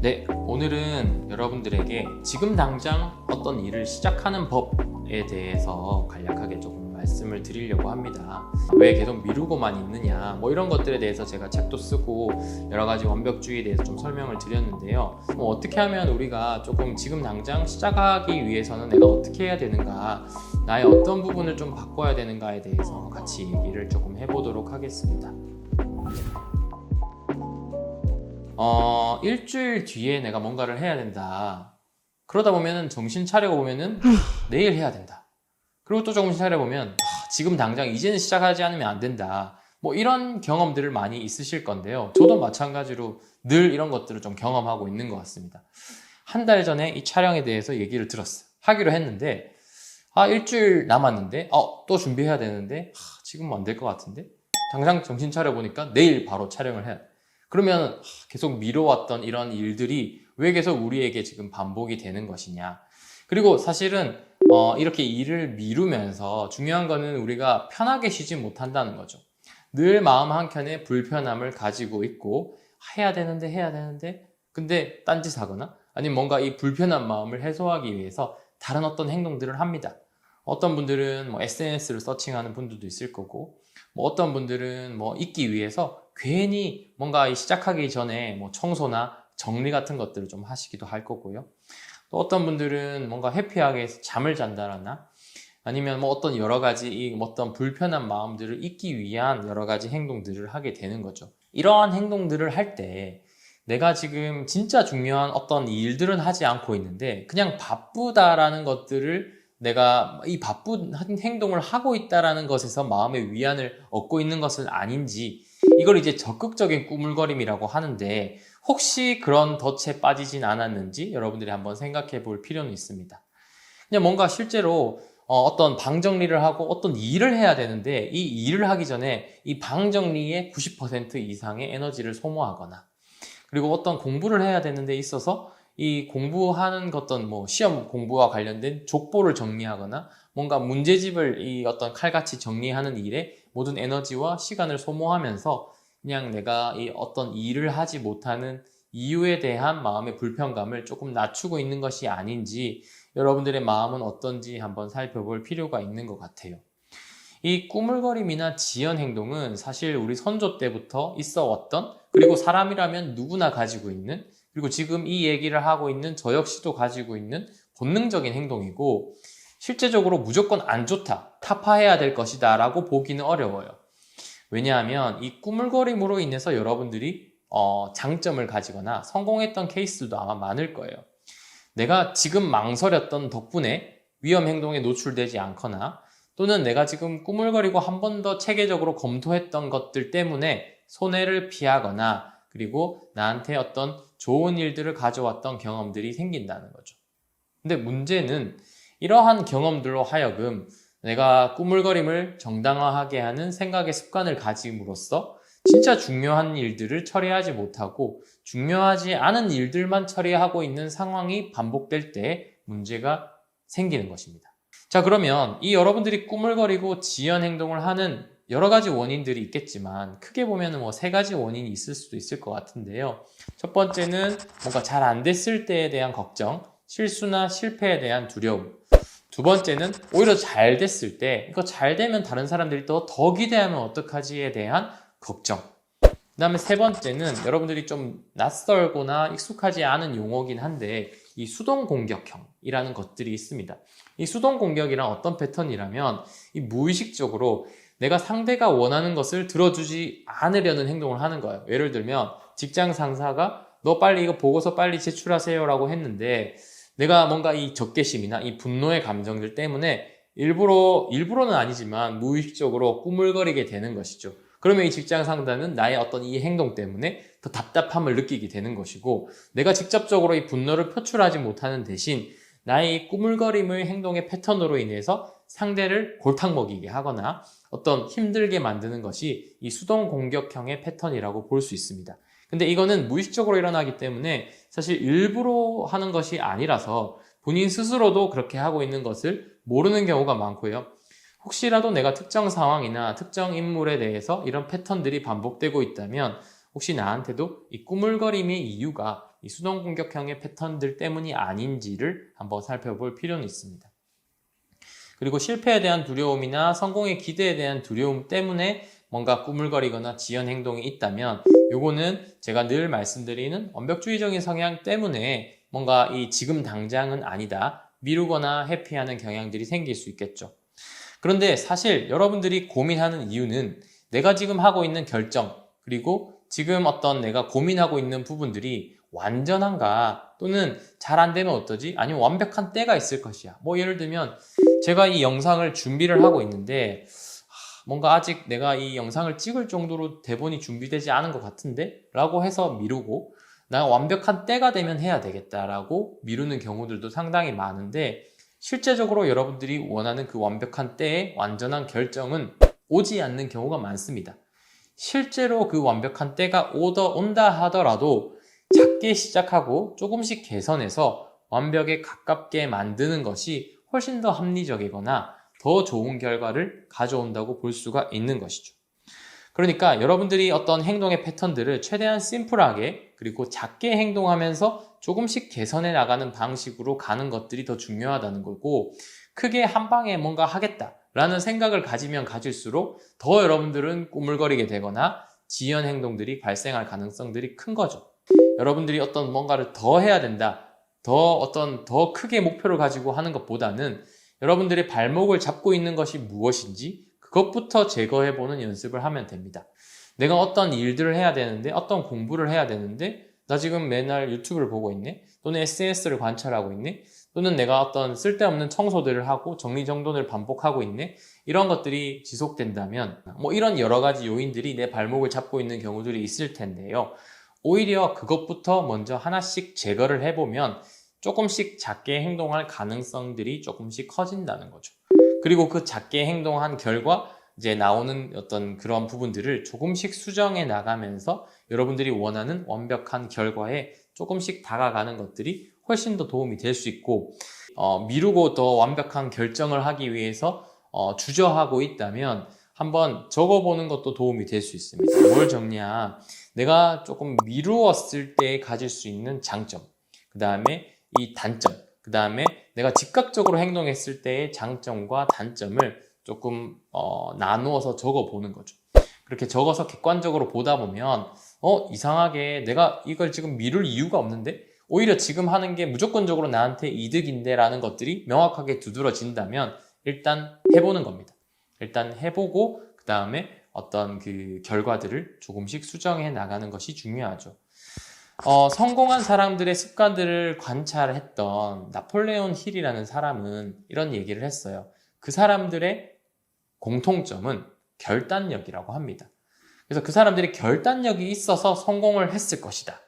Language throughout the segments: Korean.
네, 오늘은 여러분들에게 지금 당장 어떤 일을 시작하는 법에 대해서 간략하게 조금 말씀을 드리려고 합니다. 왜 계속 미루고만 있느냐, 이런 것들에 대해서 제가 책도 쓰고 여러 가지 완벽주의에 대해서 좀 설명을 드렸는데요. 어떻게 하면 우리가 조금 지금 당장 시작하기 위해서는 내가 어떻게 해야 되는가, 나의 어떤 부분을 좀 바꿔야 되는가에 대해서 같이 얘기를 조금 해보도록 하겠습니다. 일주일 뒤에 내가 뭔가를 해야 된다. 그러다 보면은 정신 차려보면은 내일 해야 된다. 그리고 또 정신 차려보면 지금 당장 이제는 시작하지 않으면 안 된다. 이런 경험들을 많이 있으실 건데요. 저도 마찬가지로 늘 이런 것들을 좀 경험하고 있는 것 같습니다. 한 달 전에 이 촬영에 대해서 얘기를 들었어요. 하기로 했는데 일주일 남았는데 또 준비해야 되는데 지금은 안 될 것 같은데 당장 정신 차려보니까 내일 바로 촬영을 해야 돼. 그러면 계속 미뤄왔던 이런 일들이 왜 계속 우리에게 지금 반복이 되는 것이냐. 그리고 사실은 이렇게 일을 미루면서 중요한 거는 우리가 편하게 쉬지 못한다는 거죠. 늘 마음 한켠에 불편함을 가지고 있고 해야 되는데 근데 딴짓하거나 아니면 뭔가 이 불편한 마음을 해소하기 위해서 다른 어떤 행동들을 합니다. 어떤 분들은 SNS를 서칭하는 분들도 있을 거고 어떤 분들은 있기 위해서 괜히 뭔가 시작하기 전에 청소나 정리 같은 것들을 좀 하시기도 할 거고요. 또 어떤 분들은 뭔가 해피하게 잠을 잔다거나 아니면 어떤 여러 가지 어떤 불편한 마음들을 잊기 위한 여러 가지 행동들을 하게 되는 거죠. 이러한 행동들을 할 때 내가 지금 진짜 중요한 어떤 일들은 하지 않고 있는데 그냥 바쁘다라는 것들을 내가 이 바쁜 행동을 하고 있다라는 것에서 마음의 위안을 얻고 있는 것은 아닌지, 이걸 이제 적극적인 꾸물거림이라고 하는데 혹시 그런 덫에 빠지진 않았는지 여러분들이 한번 생각해 볼 필요는 있습니다. 그냥 뭔가 실제로 어떤 방 정리를 하고 어떤 일을 해야 되는데 이 일을 하기 전에 이 방 정리에 90% 이상의 에너지를 소모하거나, 그리고 어떤 공부를 해야 되는 데 있어서 이 공부하는 어떤 시험 공부와 관련된 족보를 정리하거나 뭔가 문제집을 이 어떤 칼같이 정리하는 일에 모든 에너지와 시간을 소모하면서 그냥 내가 이 어떤 일을 하지 못하는 이유에 대한 마음의 불편감을 조금 낮추고 있는 것이 아닌지, 여러분들의 마음은 어떤지 한번 살펴볼 필요가 있는 것 같아요. 이 꾸물거림이나 지연 행동은 사실 우리 선조 때부터 있어 왔던, 그리고 사람이라면 누구나 가지고 있는, 그리고 지금 이 얘기를 하고 있는 저 역시도 가지고 있는 본능적인 행동이고, 실제적으로 무조건 안 좋다, 타파해야 될 것이다 라고 보기는 어려워요. 왜냐하면 이 꾸물거림으로 인해서 여러분들이 장점을 가지거나 성공했던 케이스도 아마 많을 거예요. 내가 지금 망설였던 덕분에 위험 행동에 노출되지 않거나, 또는 내가 지금 꾸물거리고 한 번 더 체계적으로 검토했던 것들 때문에 손해를 피하거나, 그리고 나한테 어떤 좋은 일들을 가져왔던 경험들이 생긴다는 거죠. 근데 문제는 이러한 경험들로 하여금 내가 꾸물거림을 정당화하게 하는 생각의 습관을 가짐으로써 진짜 중요한 일들을 처리하지 못하고 중요하지 않은 일들만 처리하고 있는 상황이 반복될 때 문제가 생기는 것입니다. 자, 그러면 이 여러분들이 꾸물거리고 지연 행동을 하는 여러 가지 원인들이 있겠지만 크게 보면은 3가지 원인이 있을 수도 있을 것 같은데요. 첫 번째는 뭔가 잘 안 됐을 때에 대한 걱정, 실수나 실패에 대한 두려움. 두 번째는 오히려 잘 됐을 때, 이거 잘 되면 다른 사람들이 더 기대하면 어떡하지에 대한 걱정. 그 다음에 세 번째는 여러분들이 좀 낯설거나 익숙하지 않은 용어긴 한데 이 수동 공격형이라는 것들이 있습니다. 이 수동 공격이란 어떤 패턴이라면 이 무의식적으로 내가 상대가 원하는 것을 들어주지 않으려는 행동을 하는 거예요. 예를 들면 직장 상사가 너 빨리 이거 보고서 빨리 제출하세요 라고 했는데 내가 뭔가 이 적개심이나 이 분노의 감정들 때문에 일부러는 아니지만 무의식적으로 꾸물거리게 되는 것이죠. 그러면 이 직장 상사는 나의 어떤 이 행동 때문에 더 답답함을 느끼게 되는 것이고, 내가 직접적으로 이 분노를 표출하지 못하는 대신 나의 이 꾸물거림의 행동의 패턴으로 인해서 상대를 골탕 먹이게 하거나 어떤 힘들게 만드는 것이 이 수동 공격형의 패턴이라고 볼 수 있습니다. 근데 이거는 무의식적으로 일어나기 때문에 사실 일부러 하는 것이 아니라서 본인 스스로도 그렇게 하고 있는 것을 모르는 경우가 많고요. 혹시라도 내가 특정 상황이나 특정 인물에 대해서 이런 패턴들이 반복되고 있다면 혹시 나한테도 이 꾸물거림의 이유가 이 수동 공격형의 패턴들 때문이 아닌지를 한번 살펴볼 필요는 있습니다. 그리고 실패에 대한 두려움이나 성공의 기대에 대한 두려움 때문에 뭔가 꾸물거리거나 지연 행동이 있다면 요거는 제가 늘 말씀드리는 완벽주의적인 성향 때문에 뭔가 이 지금 당장은 아니다, 미루거나 회피하는 경향들이 생길 수 있겠죠. 그런데 사실 여러분들이 고민하는 이유는 내가 지금 하고 있는 결정, 그리고 지금 어떤 내가 고민하고 있는 부분들이 완전한가, 또는 잘 안 되면 어떠지? 아니면 완벽한 때가 있을 것이야. 뭐 예를 들면 제가 이 영상을 준비를 하고 있는데 뭔가 아직 내가 이 영상을 찍을 정도로 대본이 준비되지 않은 것 같은데? 라고 해서 미루고, 나 완벽한 때가 되면 해야 되겠다라고 미루는 경우들도 상당히 많은데, 실제적으로 여러분들이 원하는 그 완벽한 때의 완전한 결정은 오지 않는 경우가 많습니다. 실제로 그 완벽한 때가 온다 하더라도 작게 시작하고 조금씩 개선해서 완벽에 가깝게 만드는 것이 훨씬 더 합리적이거나 더 좋은 결과를 가져온다고 볼 수가 있는 것이죠. 그러니까 여러분들이 어떤 행동의 패턴들을 최대한 심플하게 그리고 작게 행동하면서 조금씩 개선해 나가는 방식으로 가는 것들이 더 중요하다는 거고, 크게 한 방에 뭔가 하겠다라는 생각을 가지면 가질수록 더 여러분들은 꾸물거리게 되거나 지연 행동들이 발생할 가능성들이 큰 거죠. 여러분들이 어떤 뭔가를 더 해야 된다, 더 크게 목표를 가지고 하는 것보다는 여러분들의 발목을 잡고 있는 것이 무엇인지 그것부터 제거해보는 연습을 하면 됩니다. 내가 어떤 일들을 해야 되는데, 어떤 공부를 해야 되는데, 나 지금 맨날 유튜브를 보고 있네? 또는 SNS를 관찰하고 있네? 또는 내가 어떤 쓸데없는 청소들을 하고 정리정돈을 반복하고 있네? 이런 것들이 지속된다면 뭐 이런 여러 가지 요인들이 내 발목을 잡고 있는 경우들이 있을 텐데요. 오히려 그것부터 먼저 하나씩 제거를 해보면 조금씩 작게 행동할 가능성들이 조금씩 커진다는 거죠. 그리고 그 작게 행동한 결과 이제 나오는 어떤 그런 부분들을 조금씩 수정해 나가면서 여러분들이 원하는 완벽한 결과에 조금씩 다가가는 것들이 훨씬 더 도움이 될 수 있고, 미루고 더 완벽한 결정을 하기 위해서 주저하고 있다면 한번 적어보는 것도 도움이 될 수 있습니다. 뭘 적냐? 내가 조금 미루었을 때 가질 수 있는 장점, 그 다음에 이 단점, 그 다음에 내가 즉각적으로 행동했을 때의 장점과 단점을 조금 나누어서 적어보는 거죠. 그렇게 적어서 객관적으로 보다 보면 이상하게 내가 이걸 지금 미룰 이유가 없는데? 오히려 지금 하는 게 무조건적으로 나한테 이득인데 라는 것들이 명확하게 두드러진다면 일단 해보는 겁니다. 일단 해보고 그 다음에 어떤 그 결과들을 조금씩 수정해 나가는 것이 중요하죠. 성공한 사람들의 습관들을 관찰했던 나폴레온 힐이라는 사람은 이런 얘기를 했어요. 그 사람들의 공통점은 결단력이라고 합니다. 그래서 그 사람들이 결단력이 있어서 성공을 했을 것이다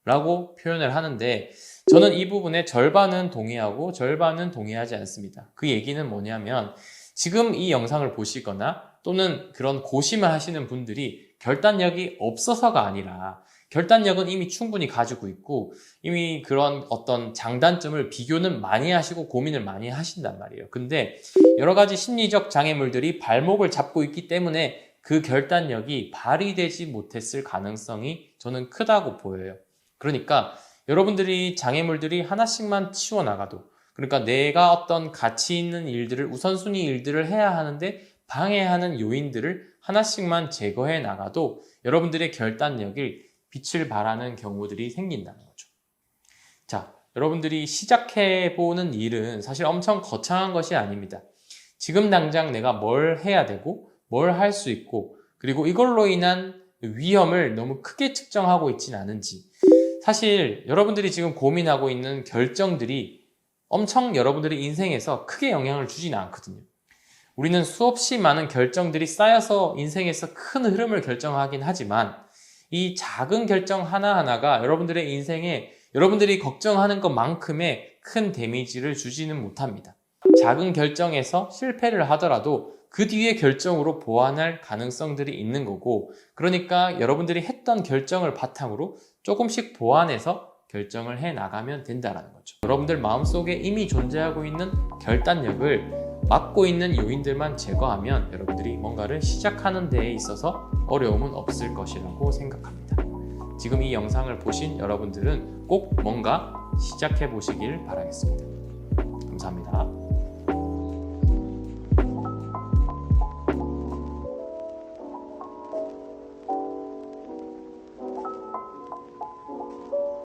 라고 표현을 하는데, 저는 이 부분에 절반은 동의하고 절반은 동의하지 않습니다. 그 얘기는 뭐냐면, 지금 이 영상을 보시거나 또는 그런 고심을 하시는 분들이 결단력이 없어서가 아니라 결단력은 이미 충분히 가지고 있고 이미 그런 어떤 장단점을 비교는 많이 하시고 고민을 많이 하신단 말이에요. 근데 여러 가지 심리적 장애물들이 발목을 잡고 있기 때문에 그 결단력이 발휘되지 못했을 가능성이 저는 크다고 보여요. 그러니까 여러분들이 장애물들이 하나씩만 치워나가도, 그러니까 내가 어떤 가치 있는 일들을, 우선순위 일들을 해야 하는데 방해하는 요인들을 하나씩만 제거해 나가도 여러분들의 결단력이 빛을 발하는 경우들이 생긴다는 거죠. 자, 여러분들이 시작해보는 일은 사실 엄청 거창한 것이 아닙니다. 지금 당장 내가 뭘 해야 되고 뭘 할 수 있고, 그리고 이걸로 인한 위험을 너무 크게 측정하고 있진 않은지, 사실 여러분들이 지금 고민하고 있는 결정들이 엄청 여러분들의 인생에서 크게 영향을 주지는 않거든요. 우리는 수없이 많은 결정들이 쌓여서 인생에서 큰 흐름을 결정하긴 하지만 이 작은 결정 하나하나가 여러분들의 인생에 여러분들이 걱정하는 것만큼의 큰 데미지를 주지는 못합니다. 작은 결정에서 실패를 하더라도 그 뒤에 결정으로 보완할 가능성들이 있는 거고, 그러니까 여러분들이 했던 결정을 바탕으로 조금씩 보완해서 결정을 해 나가면 된다는 거죠. 여러분들 마음속에 이미 존재하고 있는 결단력을 막고 있는 요인들만 제거하면 여러분들이 뭔가를 시작하는 데에 있어서 어려움은 없을 것이라고 생각합니다. 지금 이 영상을 보신 여러분들은 꼭 뭔가 시작해 보시길 바라겠습니다. 감사합니다.